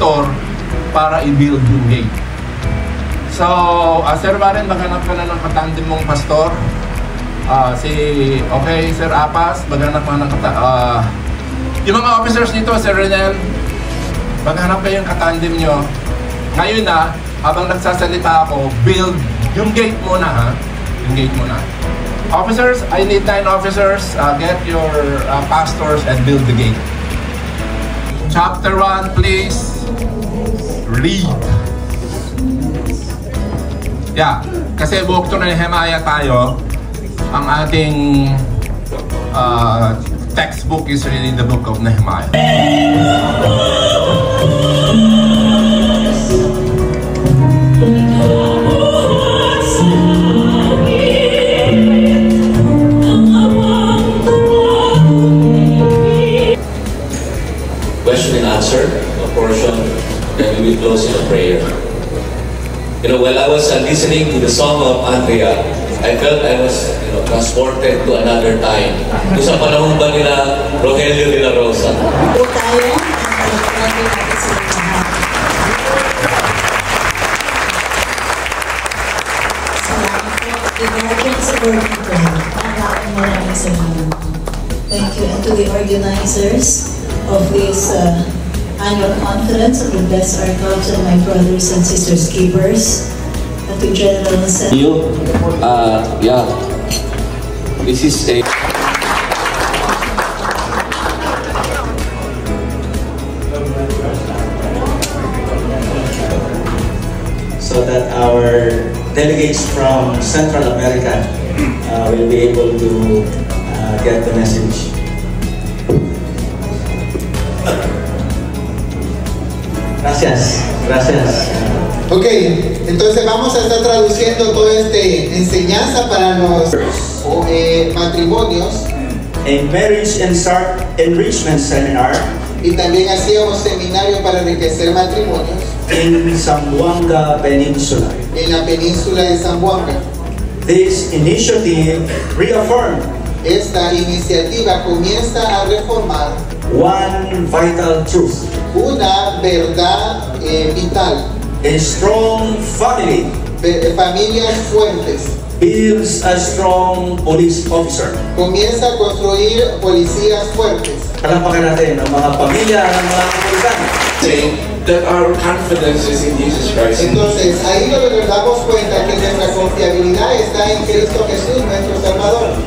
pastor para i-build yung gate. So, Sir Warren, maghanap ka na ng katandem mong pastor. Okay, Sir Apas, maghanap ka ng yung mga officers nito, Sir Renel, maghanap kayo yung katandem nyo. Ngayon na, habang nagsasalita ako, build yung gate muna, ha? Yung gate muna. Officers, I need 9 officers. Get your pastors and build the gate. Chapter 1, please. Read. Yeah, kasi book to na Nehemiah tayo. Ang ating textbook is really the book of Nehemiah. Question and answer, a portion, then we will close in a prayer. You know, while I was listening to the song of Andrea, I felt I was, transported to another time. Doon sa panahon ba nila Rogelio de la Rosa? Po tayo, natin sa lahat. Salamat po. Ibigay sa Lord of God. Maraming salamat. Thank you. And to the organizers of this annual conference of the Blessed Archangels and my brothers and sisters keepers, and to General Assembly. Yeah, this is a so that our delegates from Central America will be able to get the message. Gracias, gracias. Ok, entonces vamos a estar traduciendo toda esta enseñanza para los matrimonios. A marriage enrichment seminar Y también hacíamos seminario para enriquecer matrimonios in Zamboanga Peninsula. en la península de Zamboanga. This initiative reaffirmed Esta iniciativa comienza a reformar one vital truth. una verdad vital. A strong family Familias fuertes. builds a strong police officer. Comienza a construir policías fuertes. Palapakan natin ang mga pamilya ng mga kapulisan. saying that our confidence is in Jesus Christ. Entonces, ahí lo que nos damos cuenta que nuestra confiabilidad está en Cristo Jesús, nuestro Salvador.